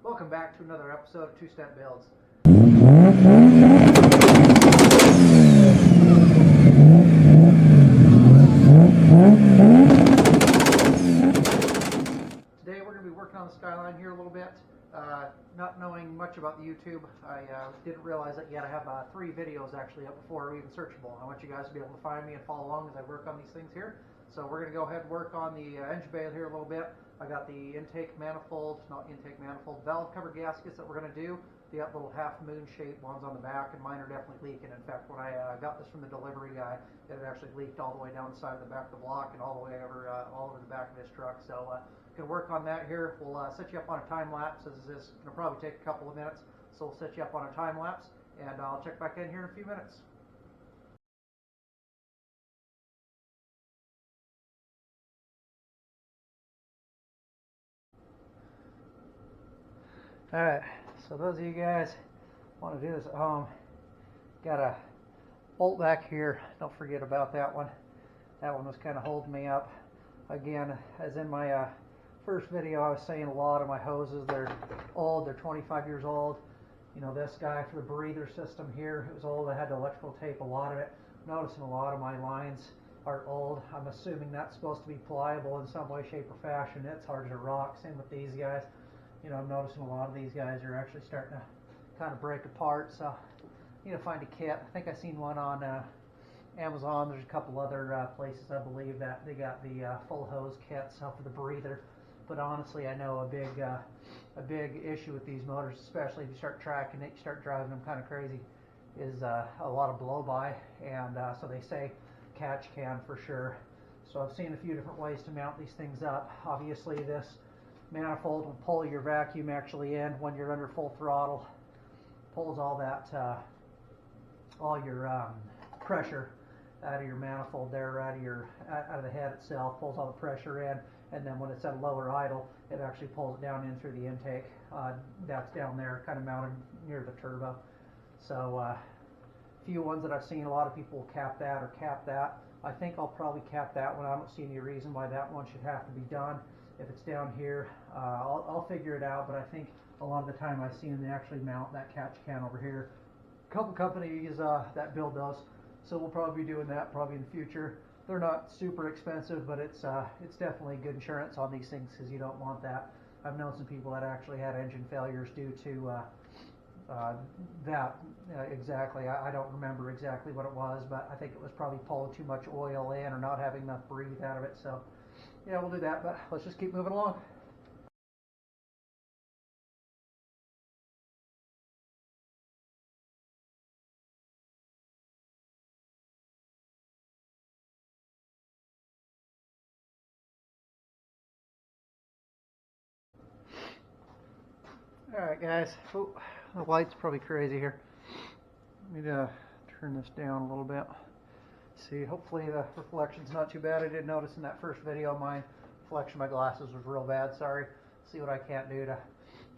Welcome back to another episode of Two-Step Builds. Today we're going to be working on the Skyline here a little bit. Not knowing much about the YouTube, I didn't realize that yet. I have 3 videos actually up before even searchable. I want you guys to be able to find me and follow along as I work on these things here. So we're going to go ahead and work on the engine bay here a little bit. I got the valve cover gaskets that we're going to do. They got little half moon shaped ones on the back, and mine are definitely leaking. In fact, when I got this from the delivery guy, it had actually leaked all the way down the side of the back of the block and all the way over all over the back of this truck. So going to work on that here. We'll set you up on a time lapse. This is going to probably take a couple of minutes, so we'll set you up on a time lapse, and I'll check back in here in a few minutes. Alright, so those of you guys want to do this at home, got a bolt back here. Don't forget about that one. That one was kind of holding me up. Again, as in my first video, I was saying a lot of my hoses, they're old, they're 25 years old. You know, this guy for the breather system here, it was old. I had to electrical tape a lot of it. Noticing a lot of my lines are old. I'm assuming that's supposed to be pliable in some way, shape, or fashion. It's hard as a rock. Same with these guys. You know, I'm noticing a lot of these guys are actually starting to kind of break apart, so I need to find a kit. I think I seen one on Amazon. There's a couple other places, I believe, that they got the full hose kits for the breather. But honestly, I know a big issue with these motors, especially if you start tracking it, you start driving them kind of crazy, is a lot of blow-by, and so they say catch can for sure. So I've seen a few different ways to mount these things up. Obviously, this manifold will pull your vacuum actually in when you're under full throttle, pulls all that all your pressure out of your manifold there, out of the head itself, pulls all the pressure in, and then when it's at a lower idle, it actually pulls it down in through the intake. That's down there, kind of mounted near the turbo. So few ones that I've seen, a lot of people will cap that or cap that. I think I'll probably cap that one. I don't see any reason why that one should have to be done. If it's down here, I'll figure it out, but I think a lot of the time I've seen them actually mount that catch can over here. A couple companies that build those, so we'll probably be doing that probably in the future. They're not super expensive, but it's definitely good insurance on these things, because you don't want that. I've known some people that actually had engine failures due to that exactly. I don't remember exactly what it was, but I think it was probably pulling too much oil in or not having enough breathe out of it. So yeah, we'll do that, but let's just keep moving along. Alright guys, oh, the light's probably crazy here. Let me turn this down a little bit. See, hopefully the reflection's not too bad. I did notice in that first video my reflection of my glasses was real bad. Sorry. See what I can't do to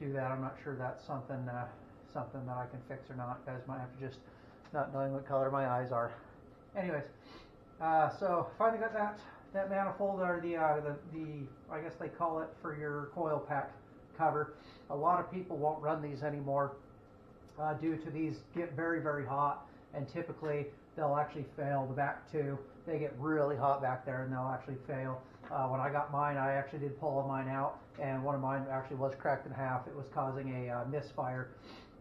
do that. I'm not sure that's something that I can fix or not. You guys might have to just not knowing what color my eyes are. Anyways, so finally got that manifold, or the I guess they call it for your coil pack cover. A lot of people won't run these anymore due to these get very, very hot, and typically they'll actually fail. The back two, they get really hot back there and they'll actually fail. When I got mine, I actually did pull mine out, and one of mine actually was cracked in half. It was causing a misfire.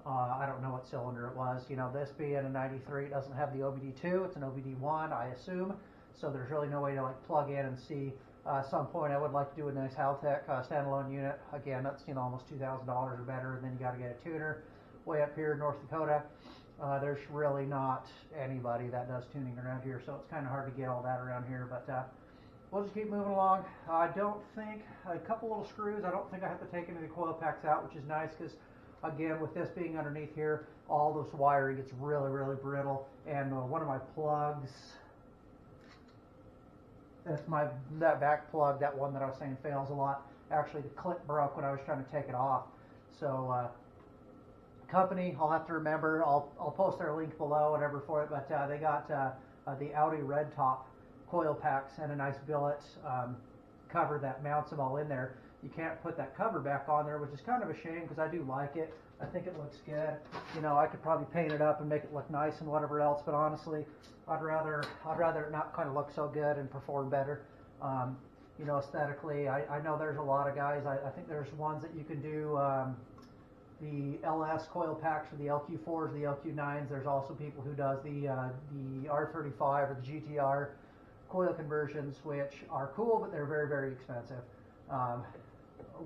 I don't know what cylinder it was. You know, this being a 93, it doesn't have the OBD2, it's an OBD1, I assume. So there's really no way to like plug in and see. At some point I would like to do a nice Haltech standalone unit. Again, that's, you know, almost $2,000 or better, and then you got to get a tuner. Way up here in North Dakota, there's really not anybody that does tuning around here, so it's kind of hard to get all that around here, but we'll just keep moving along. I don't think, a couple little screws, I don't think I have to take any of the coil packs out, which is nice, because again, with this being underneath here, all this wiring gets really, really brittle, and one of my plugs, that back plug, that one that I was saying fails a lot, actually the clip broke when I was trying to take it off. So company, I'll have to remember, I'll post their link below, whatever for it, but they got the Audi red top coil packs and a nice billet cover that mounts them all in there. you can't put that cover back on there, which is kind of a shame because I do like it. I think it looks good. You know, I could probably paint it up and make it look nice and whatever else, but honestly, I'd rather it not kind of look so good and perform better. You know, aesthetically, I know there's a lot of guys. I think there's ones that you can do the LS coil packs for the LQ4s, the LQ9s. There's also people who does the R35 or the GTR coil conversions, which are cool, but they're very, very expensive.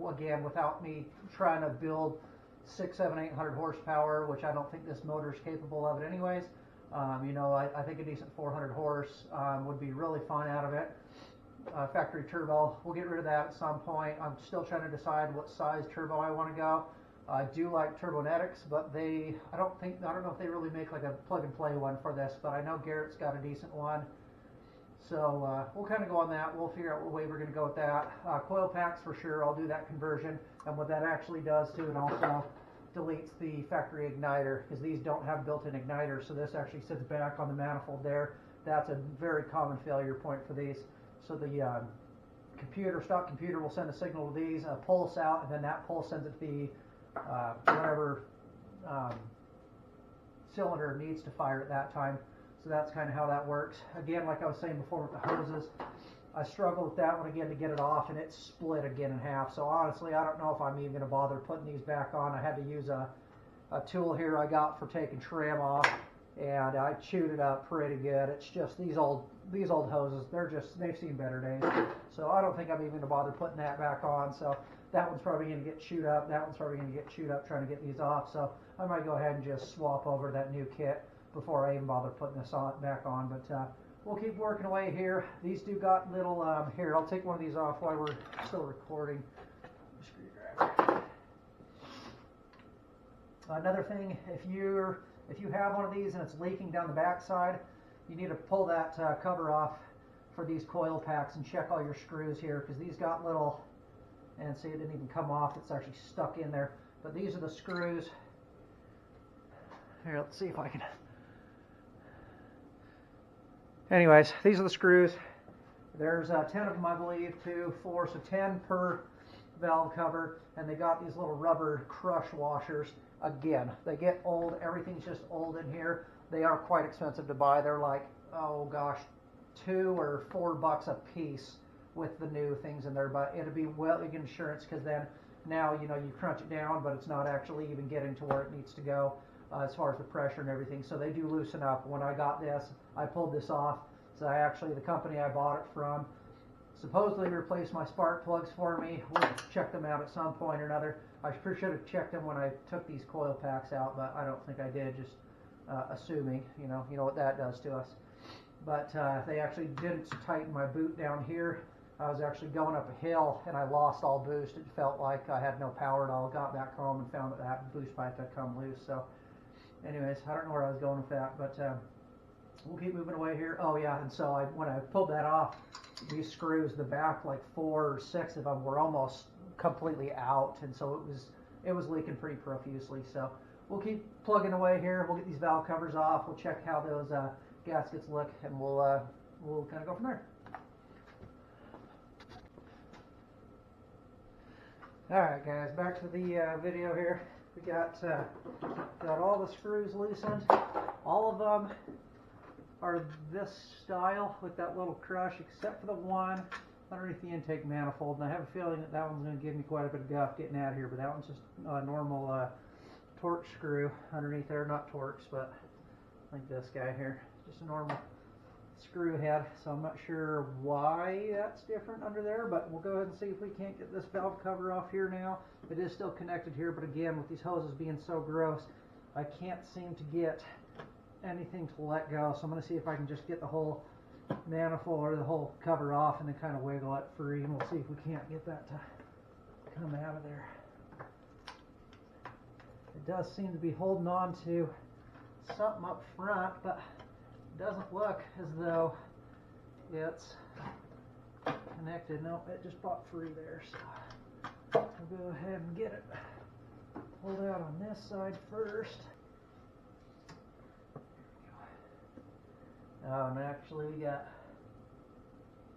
Again, without me trying to build 600, 700, 800 horsepower, which I don't think this motor is capable of it anyways. You know, I think a decent 400 horse would be really fun out of it. Factory turbo, we'll get rid of that at some point. I'm still trying to decide what size turbo I want to go. I do like Turbonetics, but I don't know if they really make like a plug and play one for this, but I know Garrett's got a decent one. So we'll kind of go on that. We'll figure out what way we're going to go with that. Coil packs for sure, I'll do that conversion. And what that actually does too, it also deletes the factory igniter, because these don't have built-in igniters, so this actually sits back on the manifold there. That's a very common failure point for these. So the stock computer will send a signal to these, a pulse out, and then that pulse sends it to the whatever cylinder needs to fire at that time. So that's kind of how that works. Again, like I was saying before with the hoses, I struggled with that one again to get it off, and it's split again in half. So honestly, I don't know if I'm even going to bother putting these back on. I had to use a tool here I got for taking trim off, and I chewed it up pretty good. It's just these old hoses, they've seen better days. So I don't think I'm even going to bother putting that back on. So that one's probably going to get chewed up. That one's probably going to get chewed up trying to get these off. So I might go ahead and just swap over that new kit before I even bother putting this back on. But we'll keep working away here. These do got little, here, I'll take one of these off while we're still recording. Screwdriver. Another thing, if you have one of these and it's leaking down the back side, you need to pull that cover off for these coil packs and check all your screws here, because these got little, and see, it didn't even come off, it's actually stuck in there. But these are the screws. Here, let's see if I can. Anyways, these are the screws. There's 10 of them, I believe, 2, 4, so 10 per valve cover, and they got these little rubber crush washers. Again, they get old, everything's just old in here. They are quite expensive to buy. They're like, oh gosh, $2 or $4 a piece with the new things in there, but it'll be well insurance, because then now, you know, you crunch it down, but it's not actually even getting to where it needs to go as far as the pressure and everything. So they do loosen up. When I got this, I pulled this off. So the company I bought it from supposedly replaced my spark plugs for me. We'll check them out at some point or another. I should have checked them when I took these coil packs out, but I don't think I did, just assuming, you know what that does to us. But they actually didn't tighten my boot down here. I was actually going up a hill and I lost all boost. It felt like I had no power at all. Got back home and found that boost pipe had come loose. So anyways, I don't know where I was going with that, but we'll keep moving away here. Oh yeah, and so when I pulled that off, these screws, the back, like 4 or 6 of them were almost completely out, and so it was leaking pretty profusely. So we'll keep plugging away here. We'll get these valve covers off. We'll check how those gaskets look, and we'll kind of go from there. Alright guys, back to the video here. We got all the screws loosened. All of them are this style with that little crush, except for the one underneath the intake manifold. And I have a feeling that one's going to give me quite a bit of guff getting out of here, but that one's just a normal Torx screw underneath there. Not Torx, but like this guy here. Just a normal screw head. So I'm not sure why that's different under there, but we'll go ahead and see if we can't get this valve cover off here now. It is still connected here, but again, with these hoses being so gross, I can't seem to get anything to let go. So I'm going to see if I can just get the whole manifold or the whole cover off and then kind of wiggle it free, and we'll see if we can't get that to come out of there. It does seem to be holding on to something up front, but it doesn't look as though it's connected. No, it just popped free there. So we'll go ahead and get it pulled out on this side first. Oh, and actually we got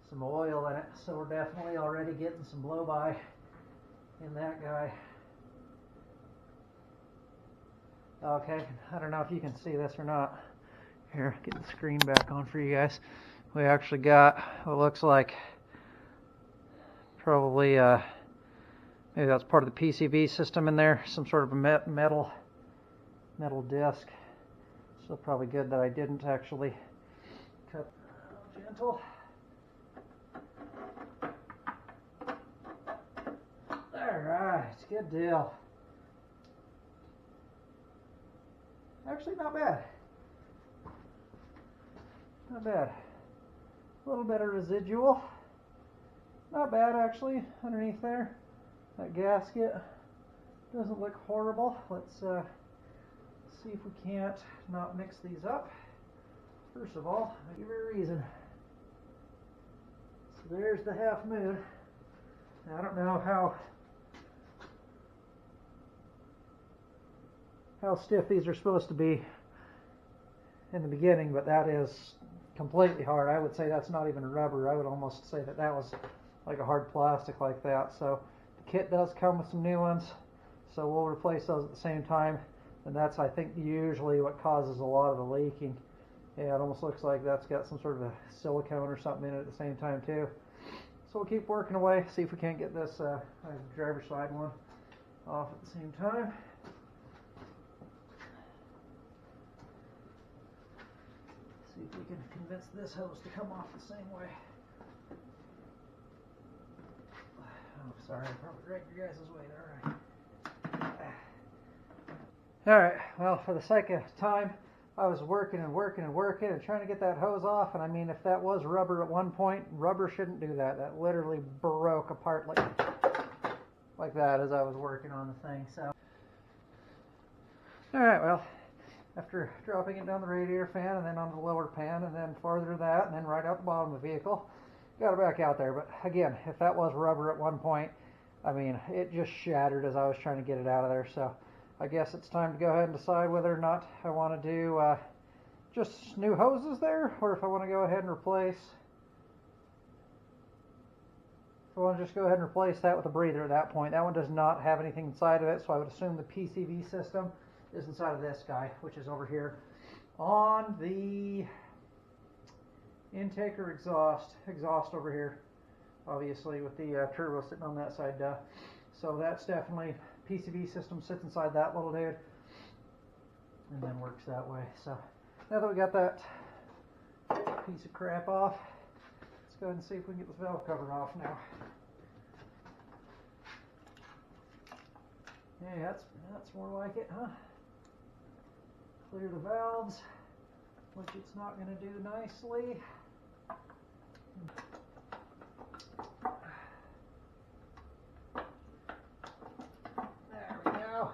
some oil in it, so we're definitely already getting some blow-by in that guy. Okay, I don't know if you can see this or not. Here, get the screen back on for you guys. We actually got what looks like probably maybe that's part of the PCB system in there, some sort of a metal disc. So probably good that I didn't actually cut. Gentle. Alright, good deal. Actually not bad. Not bad. A little bit of residual. Not bad actually underneath there. That gasket doesn't look horrible. Let's see if we can't not mix these up. First of all, I'll give you a reason. So there's the half moon. Now, I don't know how stiff these are supposed to be in the beginning, but that is completely hard. I would say that's not even rubber. I would almost say that was like a hard plastic like that. So the kit does come with some new ones, so we'll replace those at the same time. And that's, I think, usually what causes a lot of the leaking. Yeah, it almost looks like that's got some sort of a silicone or something in it at the same time too. So we'll keep working away, see if we can't get this driver's side one off at the same time. See if we can convince this hose to come off the same way. Oh, sorry, I probably dragged your guys' way there. Alright, well, for the sake of time, I was working and trying to get that hose off, and I mean, if that was rubber at one point, rubber shouldn't do that. That literally broke apart like that as I was working on the thing. So, alright, well, after dropping it down the radiator fan and then onto the lower pan and then farther that and then right out the bottom of the vehicle, got it back out there. But again, if that was rubber at one point, I mean, it just shattered as I was trying to get it out of there. So I guess it's time to go ahead and decide whether or not I want to do just new hoses there, or if I want to go ahead and replace. If I want to just go ahead and replace that with a breather at that point. That one does not have anything inside of it, so I would assume the PCB system is inside of this guy, which is over here on the intake or exhaust over here, obviously with the turbo sitting on that side. So that's definitely PCB system sits inside that little dude and then works that way. So now that we got that piece of crap off, let's go ahead and see if we can get this valve cover off now. Yeah, that's more like it, huh? Clear the valves, which it's not going to do nicely. There we go.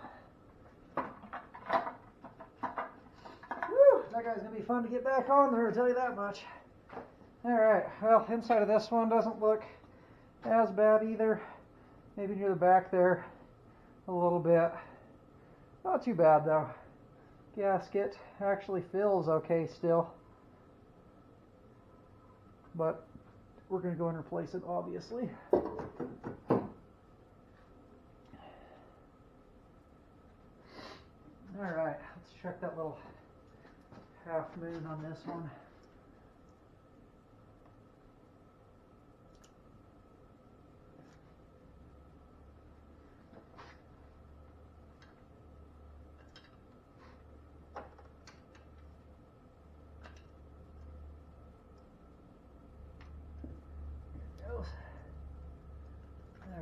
Woo! That guy's going to be fun to get back on there, I'll tell you that much. Alright, well, inside of this one doesn't look as bad either. Maybe near the back there a little bit. Not too bad though. Gasket actually feels okay still, but we're going to go and replace it, obviously. Alright, let's check that little half moon on this one.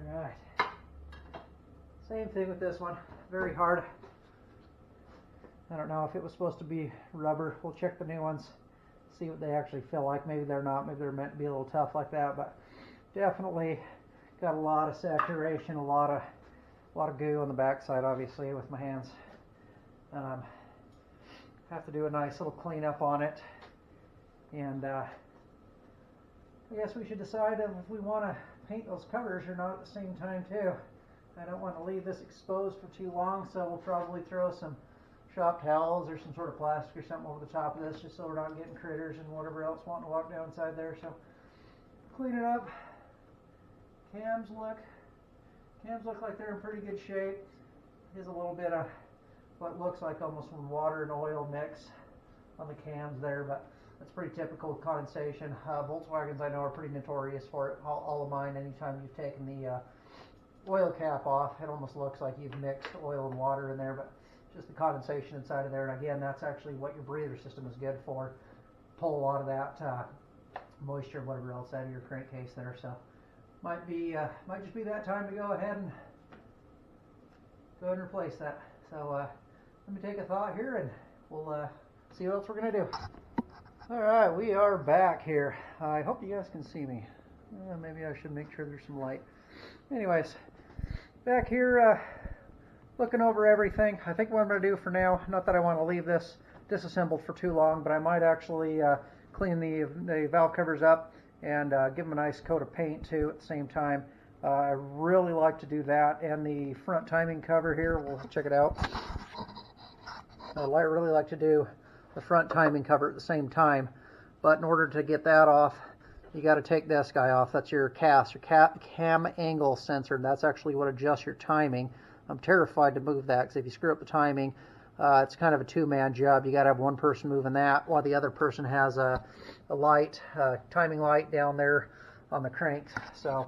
Alright, same thing with this one, very hard. I don't know if it was supposed to be rubber. We'll check the new ones, see what they actually feel like. Maybe they're not, maybe they're meant to be a little tough like that, but definitely got a lot of saturation, a lot of goo on the backside, obviously, with my hands. Have to do a nice little cleanup on it, and I guess we should decide if we want to paint those covers or not at the same time too. I don't want to leave this exposed for too long, so we'll probably throw some shop towels or some sort of plastic or something over the top of this, just so we're not getting critters and whatever else wanting to walk down inside there. So clean it up. Cams Cams look like they're in pretty good shape. There's a little bit of what looks like almost water and oil mix on the cams there, but that's pretty typical of condensation. Volkswagens I know are pretty notorious for it. All of mine, anytime you've taken the oil cap off, it almost looks like you've mixed oil and water in there, but just the condensation inside of there. And again, that's actually what your breather system is good for. Pull a lot of that moisture, whatever else, out of your crankcase there. So might just be that time to go ahead and replace that. So let me take a thought here, and we'll see what else we're gonna do. All right, we are back here. I hope you guys can see me. Maybe I should make sure there's some light. Anyways, back here looking over everything. I think what I'm going to do for now, not that I want to leave this disassembled for too long, but I might actually clean the valve covers up and give them a nice coat of paint too at the same time. I really like to do that. And the front timing cover here, we'll check it out. I really like to do the front timing cover at the same time, but in order to get that off, you got to take this guy off. That's your CAS, your cam angle sensor. That's actually what adjusts your timing. I'm terrified to move that, because if you screw up the timing, it's kind of a two-man job. You got to have one person moving that while the other person has a light, timing light down there on the cranks. So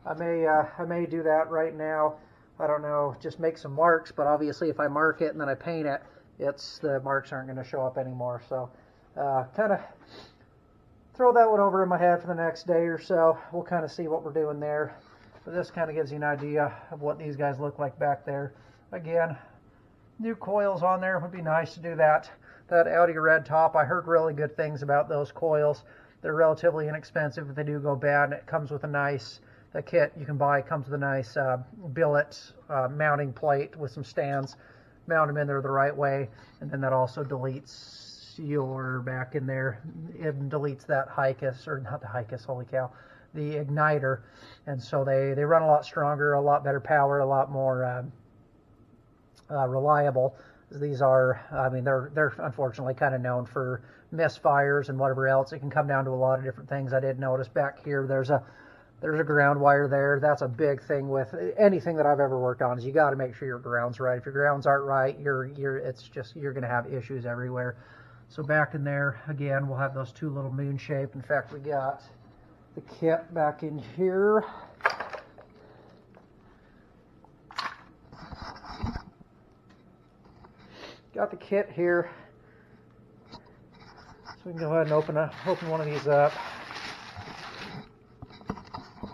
I may do that right now. I don't know, just make some marks, but obviously if I mark it and then I paint it, the marks aren't going to show up anymore. So kind of throw that one over in my head for the next day or so. We'll kind of see what we're doing there. But this kind of gives you an idea of what these guys look like back there. Again, new coils on there. Would be nice to do that. That Audi red top, I heard really good things about those coils. They're relatively inexpensive if they do go bad. And it comes with a nice, the kit you can buy comes with a nice billet mounting plate with some stands. Mount them in there the right way, and then that also deletes your back in there. It deletes that Hicus, or not the Hicus, holy cow, the igniter, and so they run a lot stronger, a lot better power, a lot more reliable. These are, I mean, they're unfortunately kind of known for misfires and whatever else. It can come down to a lot of different things. I did notice back here there's a ground wire there. That's a big thing with anything that I've ever worked on, is you got to make sure your ground's right. If your grounds aren't right, you're going to have issues everywhere. So back in there again, we'll have those two little moon shape. In fact, we got the kit back in here. Got the kit here. So we can go ahead and open one of these up.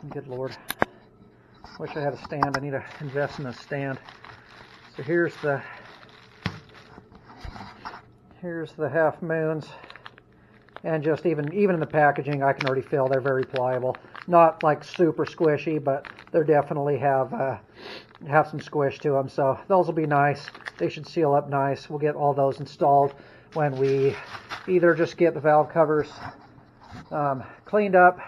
Good Lord. Wish I had a stand. I need to invest in a stand. So here's the half moons. And just even in the packaging, I can already feel they're very pliable. Not like super squishy, but they definitely have some squish to them. So those will be nice. They should seal up nice. We'll get all those installed when we either just get the valve covers cleaned up,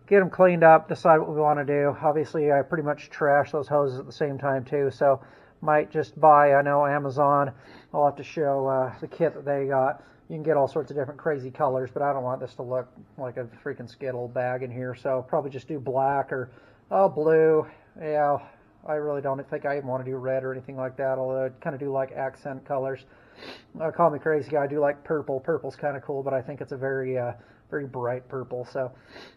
get them cleaned up, decide what we want to do. Obviously, I pretty much trash those hoses at the same time too, so might just buy, I know Amazon, I'll have to show the kit that they got. You can get all sorts of different crazy colors, but I don't want this to look like a freaking Skittle bag in here, so probably just do black or blue. Yeah, I really don't think I even want to do red or anything like that, although I kind of do like accent colors. Call me crazy guy, I do like purple. Purple's kind of cool, but I think it's a very bright purple, so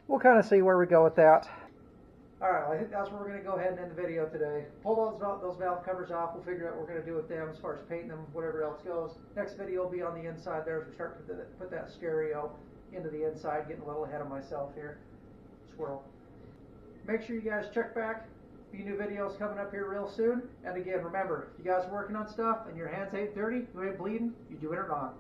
we'll kind of see where we go with that. Alright, I think that's where we're going to go ahead and end the video today. Pull those valve covers off. We'll figure out what we're going to do with them as far as painting them, whatever else goes. Next video will be on the inside there as we start to put that stereo into the inside. Getting a little ahead of myself here. Squirrel. Make sure you guys check back. Be new videos coming up here real soon. And again, remember, if you guys are working on stuff and your hands ain't dirty, you ain't bleeding, you're doing it wrong.